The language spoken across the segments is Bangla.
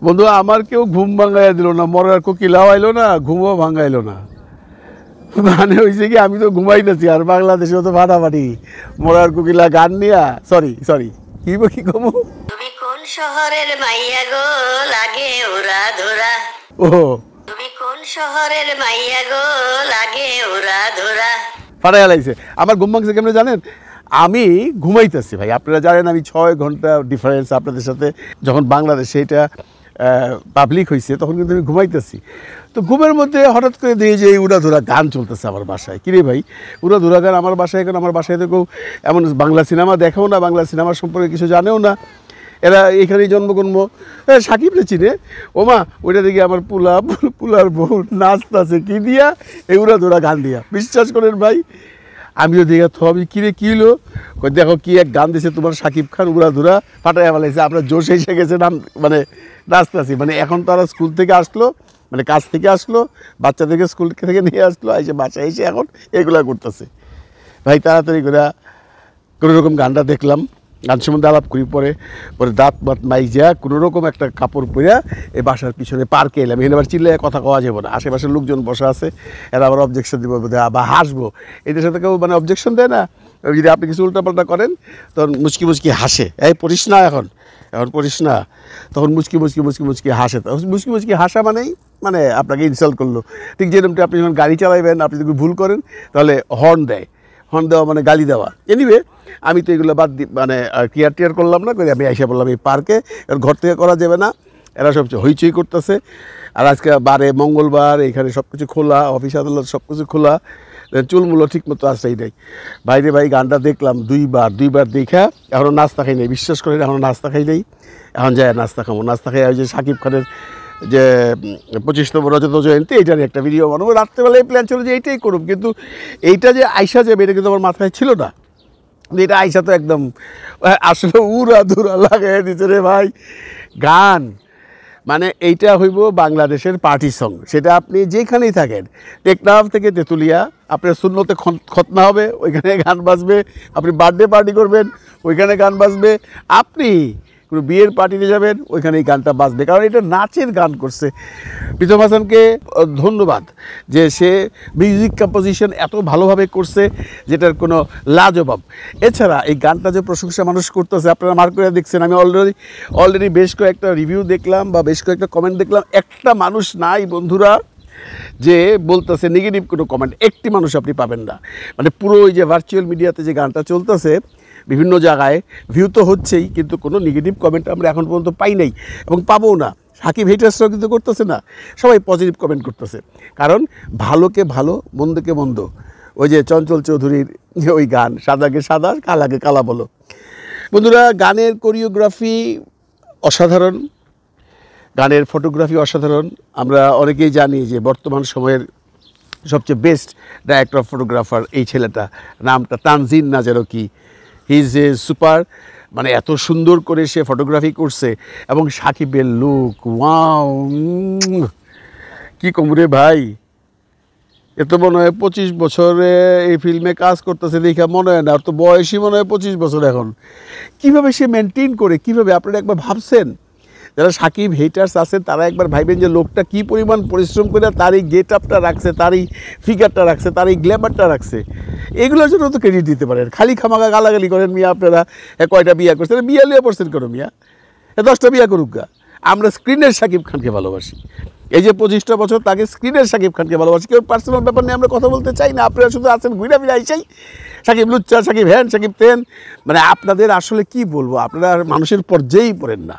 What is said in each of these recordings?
বন্ধু আমার কেউ ঘুম ভাঙাইয়া দিল না, মরার কোকিলাও আইলো না, ঘুমও ভাঙাইলো না। মানে হয়েছে কি, আমি তো ঘুমাইতেছি আর বাংলাদেশে তো ফাটাফাটি মরার কোকিলা গান নিয়া। সরি সরি, কি কমু? তুমি কোন শহরের মাইয়া গো, লাগে ওরা ধরা। ও তুমি কোন শহরের মাইয়া গো, লাগে ওরা ধরা। ফাটাই লাইছে। আমার ঘুম ভাঙছে কেমনে জানেন? আমি ঘুমাইতেছি ভাই, আপনারা জানেন আমি 6 ঘন্টা ডিফারেন্স আপনাদের সাথে। যখন বাংলাদেশে এটা পাবলিক হয়েছে তখন কিন্তু আমি ঘুমাইতেছি। তো ঘুমের মধ্যে হঠাৎ করে দেখি যে এই উড়াধুরা গান চলতেছে আমার বাসায়। কিরে ভাই, উড়াধুরা গান আমার বাসায়? এখন আমার বাসায় তো কেউ এমন বাংলা সিনেমা দেখেও না, বাংলা সিনেমার সম্পর্কে কিছু জানেও না। এরা এখানেই জন্মকর্ম। সাকিবরে চিনে, ওমা ওইটা দেখি আমার পুলার বউ নাচতেছে কি দিয়া, এই উড়াধুরা গান দিয়া। বিশ্বাস করেন ভাই, আমিও দেখে তো আমি কিরে কী হলো, দেখো কি এক গান দিয়েছে তোমার সাকিব খান, উড়াধুরা ফাটাইয়া ফেলাইছে। আমরা জোশে এসে গেছে নাম, মানে নাচতেছি। মানে এখন তারা স্কুল থেকে আসলো, মানে কাজ থেকে আসলো, বাচ্চাদেরকে স্কুল থেকে নিয়ে আসলো, এসে বাসায় এসে এখন এগুলা করতেছে। ভাই তাড়াতাড়ি করে কোনো রকম গানটা দেখলাম, গান সম্বন্ধে আলাপ করি, পরে দাঁত মাইজা কোনো রকম একটা কাপড় পরে এই বাসার পিছনে পার্কে এলাম। এখানে আবার চিল্লে কথা কওয়া যাবে না, আশেপাশের লোকজন বসা আছে, এরা আবার অবজেকশন দিব বা হাসবো। এদের সাথে কেউ মানে অবজেকশন দেয় না, যদি আপনি কিছু উল্টাপাল্টা করেন তখন মুচকি মুচকি হাসে, এই পড়িস না এখন পড়িস না, তখন মুচকি হাসে। মুচকি মুচকি হাসা মানে আপনাকে ইনসাল্ট করলো। ঠিক যেরকমটা আপনি যখন গাড়ি চালাইবেন, আপনি যদি ভুল করেন তাহলে হর্ন দেওয়া মানে গালি দেওয়া। এনিওয়ে আমি তো এগুলো বাদ মানে টিয়ার করলাম না, করে আমি আইসা বললাম এই পার্কে, ঘর থেকে করা যাবে না, এরা সবচেয়ে হইচই করতেছে। আর আজকে মঙ্গলবার, এখানে সব কিছু খোলা, অফিস আদালত সব কিছু খোলা, চুলমুলো ঠিক মতো আসেই নাই। বাইরে ভাই গানটা দেখলাম দুইবার দেখা, এখনও নাস্তা খাই নাই। বিশ্বাস করেন এখনও নাস্তা খাই নাই। এখন যায় নাস্তা খাবো। নাস্তা খাই ওই যে সাকিব খানের যে 25তম রজত জয়ন্তী, এইটার একটা ভিডিও বানাবো। রাত্রেবেলায় প্ল্যান ছিল যে এইটাই করুন, কিন্তু এইটা যে আইসা যাবে এটা কিন্তু আমার মাথায় ছিল না। এটা আইসা তো একদম আসলে উড়াধুরা লাগাই দিচ্ছে রে ভাই। গান মানে এইটা হইব বাংলাদেশের পার্টি সং। সেটা আপনি যেখানেই থাকেন, টেকনাফ থেকে তেঁতুলিয়া, আপনার শূন্যতে খতনা হবে, ওইখানে গান বাজবে। আপনি বার্থডে পার্টি করবেন, ওইখানে গান বাজবে। আপনি কোনো বিয়ের পার্টিতে যাবেন, ওইখানে এই গানটা বাজবে, কারণ এটা নাচের গান করছে। প্রীতম হাসানকে ধন্যবাদ যে সে মিউজিক কম্পোজিশন এত ভালোভাবে করছে, যেটার কোনো লাজবাব। এছাড়া এই গানটা যে প্রশংসা মানুষ করতেছে, আপনারা মার্ক করে দেখছেন। আমি অলরেডি বেশ কয়েকটা রিভিউ দেখলাম বা বেশ কয়েকটা কমেন্ট দেখলাম, একটা মানুষ নাই বন্ধুরা যে বলতেছে নেগেটিভ কোনো কমেন্ট। একটি মানুষ আপনি পাবেন না। মানে পুরো ওই যে ভার্চুয়াল মিডিয়াতে যে গানটা চলতেছে, বিভিন্ন জায়গায় ভিউ তো হচ্ছেই, কিন্তু কোনো নেগেটিভ কমেন্ট আমরা এখন পর্যন্ত পাই নাই এবং পাবও না। সাকিব হেটার্সরাও কিন্তু করতেছে না, সবাই পজিটিভ কমেন্ট করতেছে। কারণ ভালোকে ভালো, মন্দকে মন্দ। ওই যে চঞ্চল চৌধুরীর ওই গান, সাদাকে সাদা, কালাকে কালা বলো। বন্ধুরা, গানের কোরিওগ্রাফি অসাধারণ, গানের ফটোগ্রাফি অসাধারণ। আমরা অনেকেই জানি যে বর্তমান সময়ের সবচেয়ে বেস্ট ডাইরেক্টর অফ ফটোগ্রাফার এই ছেলেটা, নামটা Tanjin Nazarki. He is a super. মানে এত সুন্দর করে সে ফটোগ্রাফি করছে, এবং সাকিবের লুক, ওয়াও, কি কমরে ভাই। এত মনে হয় 25 বছরে এই ফিল্মে কাজ করতেছে দেখা মনে হয় না, আর তো বয়সই মনে হয় 25 বছর। এখন কীভাবে সে মেনটেন করে, কীভাবে, আপনারা একবার ভাবছেন? যারা সাকিব হেটার্স আছেন তারা একবার ভাইবেন যে লোকটা কী পরিমাণ পরিশ্রম করে তার এই গেট আপটা রাখছে, তার এই ফিগারটা রাখছে, তার এই গ্ল্যামারটা রাখছে। এগুলোর জন্য তো ক্রেডিট দিতে পারেন। খালি খামাকা গালাগালি করেন মিয়া আপনারা, কয়টা বিয়া করছেন, বিয়া লিয়া পড়ছেন করো মিয়া, 10টা বিয়া করুক গা। আমরা স্ক্রিনের সাকিব খানকে ভালোবাসি। এই যে 25টা বছর তাকে স্ক্রিনের সাকিব খানকে ভালোবাসি। কেউ পার্সোনাল ব্যাপার নিয়ে আমরা কথা বলতে চাই না। আপনারা শুধু আছেন ঘুরা ফিরে আইসাই সাকিব লুচ্চা, সাকিব হ্যান, সাকিব তেন। মানে আপনাদের আসলে কি বলবো, আপনারা মানুষের পর্যায়েই পড়েন না।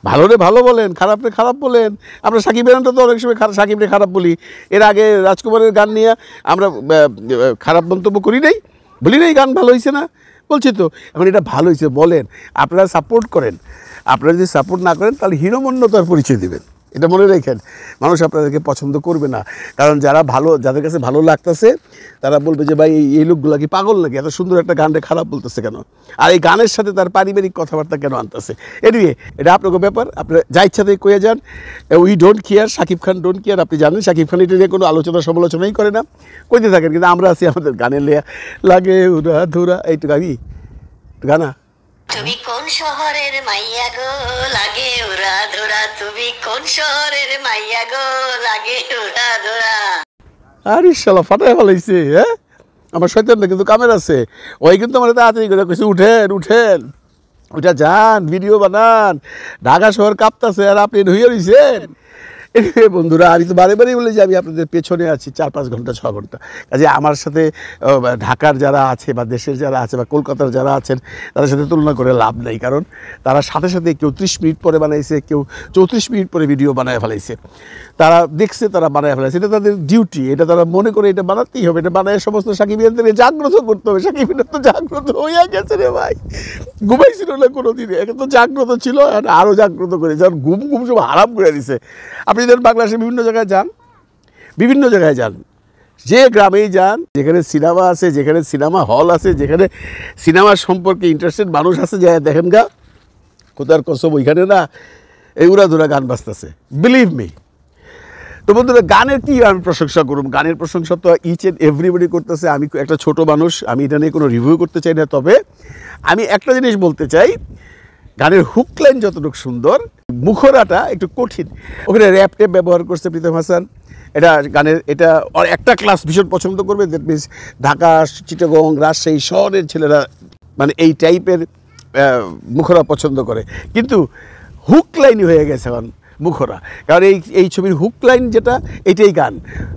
ভালোরে ভালো বলেন, খারাপরে খারাপ বলেন। আমরা সাকিব হ্যানটা তো অনেক সময় সাকিবরে খারাপ বলি। এর আগে রাজকুমারের গান নিয়ে আমরা খারাপ মন্তব্য করি নাই, বলি নাই গান ভালো হয়েছে না, বলছি তো। এখন এটা ভালো হয়েছে বলেন, আপনারা সাপোর্ট করেন। আপনারা যদি সাপোর্ট না করেন তাহলে হীনমন্যতার পরিচয় দেবেন। এটা মনে রাখেন, মানুষ আপনাদেরকে পছন্দ করবে না। কারণ যারা ভালো, যাদের কাছে ভালো লাগতেছে তারা বলবে যে ভাই এই লোকগুলা কি পাগল নাকি, এত সুন্দর একটা গানটা খারাপ বলতেছে কেন, আর এই গানের সাথে তার পারিবারিক কথাবার্তা কেন আনতেছে। এনিওয়ে এটা আপনাকে ব্যাপার, আপনারা যা ইচ্ছাতে কয়ে যান। We don't care, Shakib Khan don't care. আপনি জানেন সাকিব খান এটা নিয়ে কোনো আলোচনা সমালোচনাই করে না, কইতে থাকেন। কিন্তু আমরা আছি আমাদের গানের লেয়া লাগে উড়া ধুরা, এইটুকু আমি গানা তুমি কোন শহরের মাইয়া গো লাগে উড়া ধরা, তুমি কোন শহরের মাইয়া গো লাগে উড়া ধরা। আরে শালা ফাটায় ফেলাইছে, হ্যাঁ আমার শয়তানটা কিন্তু কামের আছে, ওই কিন্তু আমার তাড়াতাড়ি করে কইছে উঠেন উঠেন ওইটা যান ভিডিও বানান, ঢাকা শহর কাঁপতাছে আর আপনি হইয়া রইছেন। বন্ধুরা আমি তো বারে বারেই বলি যে আমি আপনাদের পেছনে আছি 4-5 ঘন্টা 6 ঘন্টা, কাজে আমার সাথে ঢাকার যারা আছে বা দেশের যারা আছে বা কলকাতার যারা আছেন তাদের সাথে তুলনা করে লাভ নেই, কারণ তারা সাথে সাথে কেউ 30 মিনিট পরে বানাইছে, কেউ 34 মিনিট পরে ভিডিও বানায় ফেলাইছে, তারা দেখছে তারা বানায় ফেলাইছে, এটা তাদের ডিউটি, এটা তারা মনে করে এটা বানাতেই হবে, এটা বানায় সমস্ত সাকিবিয়ানদের জাগ্রত করতে হবে। সাকিবিয়ান তো জাগ্রত হইয়া গেছে রে ভাই, ঘুমাইছিল না কোনো দিনে, এখন তো জাগ্রত ছিল আরও জাগ্রত করে, যার ঘুম ঘুম সব হারাম করে দিছে। আপনি যদি বাংলাদেশে বিভিন্ন জায়গায় যান, বিভিন্ন জায়গায় যান, যে গ্রামেই যান যেখানে সিনেমা আছে, যেখানে সিনেমা হল আছে, যেখানে সিনেমার সম্পর্কে ইন্টারেস্টেড মানুষ আছে, যে দেখেন গা কোথার কসম ওইখানে না এই উড়াধুরা গান বাজতেছে, বিলিভ মি। তো বন্ধুরা গানের কি আমি প্রশংসা করুম, গানের প্রশংসা তো ইচ অ্যান্ড এভরিবডি করতেছে। আমি একটা ছোট মানুষ, আমি এটা নিয়ে কোনো রিভিউ করতে চাই না, তবে আমি একটা জিনিস বলতে চাই, গানের হুক লাইন যতটুকু সুন্দর, মুখরাটা একটু কঠিন, ওখানে র্যাপ ট্যাপ ব্যবহার করছে প্রীতম হাসান, এটা গানের এটা একটা ক্লাস ভীষণ পছন্দ করবে, দ্যাট মিনস ঢাকা, চিটাগং, রাজশাহী শহরের ছেলেরা মানে এই টাইপের মুখরা পছন্দ করে, কিন্তু হুক লাইনই হয়ে গেছে এখন মুখরা, কারণ এই ছবির হুক লাইন যেটা এটাই গান,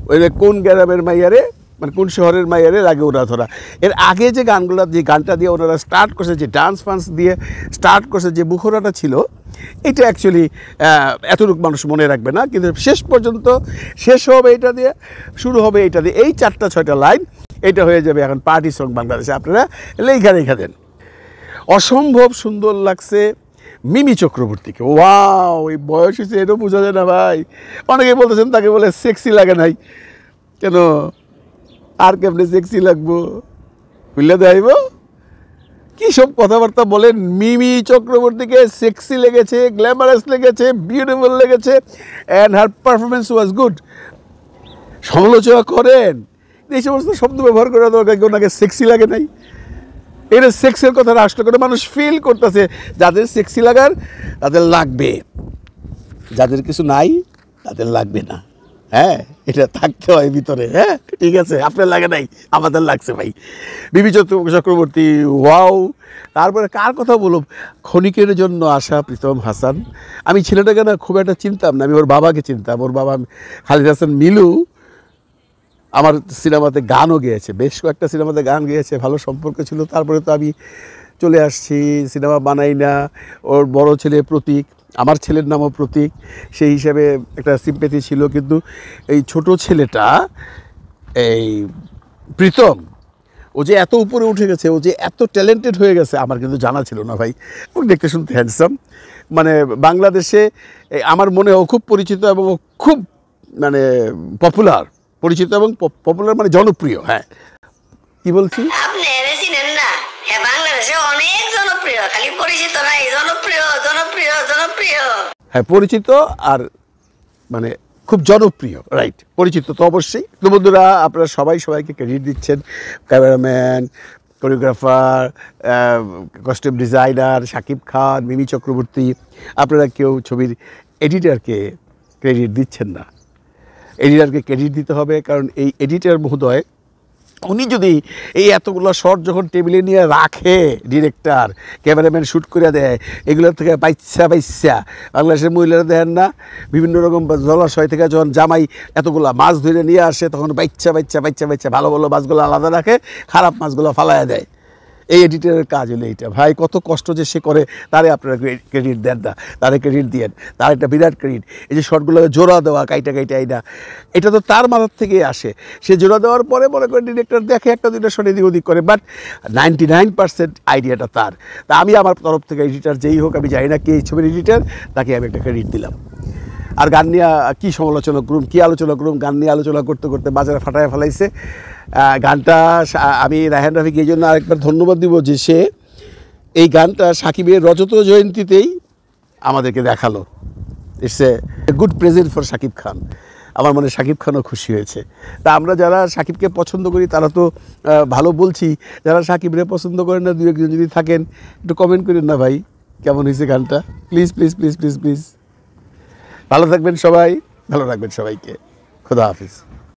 ওই কোন গ্রামের মাইয়ারে মানে কোন শহরের মাইয়ারে লাগে ওরা ধরা। এর আগে যে গানগুলো, যে গানটা দিয়ে ওনারা স্টার্ট করছে, যে ডান্স ফান্স দিয়ে স্টার্ট করছে, যে মুখরাটা ছিল, এটা অ্যাকচুয়ালি এতটুকু মানুষ মনে রাখবে না, কিন্তু শেষ পর্যন্ত শেষ হবে এটা দিয়ে, শুরু হবে এটা দিয়ে, এই 4-6টা লাইন এটা হয়ে যাবে এখন পার্টি সং বাংলাদেশে, আপনারা লেখা রেখা দেন। অসম্ভব সুন্দর লাগছে মিমি চক্রবর্তীকে, ওয়াও, এই বয়স হয়েছে এটাও বোঝা যায় না ভাই। অনেকে বলতেছেন তাকে বলে সেক্সি লাগে নাই, কেন আর কেমনে সেক্সি লাগবো, বুঝলে দেখাইব কী সব কথাবার্তা বলেন। মিমি চক্রবর্তীকে সেক্সি লেগেছে, গ্ল্যামারাস লেগেছে, বিউটিফুল লেগেছে, and her performance was good. সমালোচনা করেন, এই সমস্ত শব্দ ব্যবহার করা দরকার, কেউ ওনাকে সেক্সি লাগে নাই, এটা সেক্সের কথা আসলে করে মানুষ ফিল করতেছে, যাদের সেক্সি লাগার তাদের লাগবে, যাদের কিছু নাই তাদের লাগবে না, হ্যাঁ এটা থাকতে হয় ভিতরে, হ্যাঁ ঠিক আছে, আপনার লাগে নাই আমাদের লাগছে ভাই। মিমি চক্রবর্তী ওয়াও। তারপরে কার কথা বলব, ক্ষণিকের জন্য আসা প্রীতম হাসান, আমি ছেলেটাকে না খুব একটা চিনতাম না, আমি ওর বাবাকে চিনতাম, ওর বাবা খালিদ হাসান মিলু আমার সিনেমাতে গানও গেয়েছে, বেশ কয়েকটা সিনেমাতে গান গেয়েছে, ভালো সম্পর্ক ছিল। তারপরে তো আমি চলে আসছি, সিনেমা বানাই না। ওর বড় ছেলে প্রতীক, আমার ছেলের নামও প্রতীক, সেই হিসাবে একটা সিম্প্যাথি ছিল, কিন্তু এই ছোট ছেলেটা এই প্রীতম, ও যে এত উপরে উঠে গেছে, ও যে এত ট্যালেন্টেড হয়ে গেছে আমার কিন্তু জানা ছিল না ভাই। এবং দেখতে শুনতে হ্যান্ডসাম, মানে বাংলাদেশে আমার মনে ও খুব পরিচিত এবং ও খুব মানে পপুলার, পরিচিত এবং পপুলার মানে জনপ্রিয়। হ্যাঁ কি বলছি, আপনি এনে চিনেন না, হ্যাঁ বাংলাদেশে অনেক জনপ্রিয়, খালি পরিচিত নাই, জনপ্রিয় জনপ্রিয় জনপ্রিয়। হ্যাঁ পরিচিত আর মানে খুব জনপ্রিয়, রাইট, পরিচিত তো অবশ্যই। তো বন্ধুরা আপনারা সবাই সবাইকে ক্রেডিট দিচ্ছেন, cameraman, choreographer, costume designer Shakib Khan, Mimi Chakraborty, আপনারা কেউ ছবির এডিটরকে ক্রেডিট দিচ্ছেন না। এডিটরকে ক্রেডিট দিতে হবে, কারণ এই এডিটর মহোদয় উনি যদি এই এতগুলো শট যখন টেবিলে নিয়ে রাখে, ডিরেক্টর ক্যামেরাম্যান শ্যুট করে দেয়, এগুলোর থেকে বাইচ্ছা বাংলাদেশের মহিলারা দেখেন না, বিভিন্ন রকম জলাশয় থেকে যখন জামাই এতগুলো মাছ ধরে নিয়ে আসে, তখন বাইচ্ছা ভালো ভালো মাছগুলো আলাদা রাখে, খারাপ মাছগুলো ফালাইয়া দেয়। এই এডিটরের কাজ হলো এইটা ভাই, কত কষ্ট যে সে করে, তারে আপনারা ক্রেডিট দেন না, তারে ক্রেডিট দিয়েন, তার একটা বিরাট ক্রেডিট। এই যে শর্টগুলোকে জোড়া দেওয়া, কাইটা এইটা, এটা তো তার মাথার থেকেই আসে। সে জোড়া দেওয়ার পরে মনে করে ডিরেক্টর দেখে একটা দুইটা শর্ট এদিক ওদিক করে, বাট 99% আইডিয়াটা তার। তা আমি আমার তরফ থেকে এডিটর যেই হোক, আমি জানি না কে এই ছবির এডিটর, তাকে আমি একটা ক্রেডিট দিলাম। আর গান নিয়ে কী সমালোচনা করুম, কী আলোচনা করুম, গান নিয়ে আলোচনা করতে করতে বাজারে ফাটায় ফেলাইছে গানটা। আমি রায়হান রাফিকে এই জন্য আরেকবার ধন্যবাদ দিব যে সে এই গানটা সাকিবের রজত জয়ন্তীতেই আমাদেরকে দেখালো। It's a good present for Shakib Khan. আমার মনে শাকিব খানও খুশি হয়েছে। তা আমরা যারা শাকিবকে পছন্দ করি তারা তো ভালো বলছি, যারা শাকিবরে পছন্দ করেন না, দু একজন যদি থাকেন একটু কমেন্ট করেন না ভাই কেমন হয়েছে গানটা, please please please please please. ভালো থাকবেন সবাই, ভালো রাখবেন সবাইকে, খোদা হাফিজ।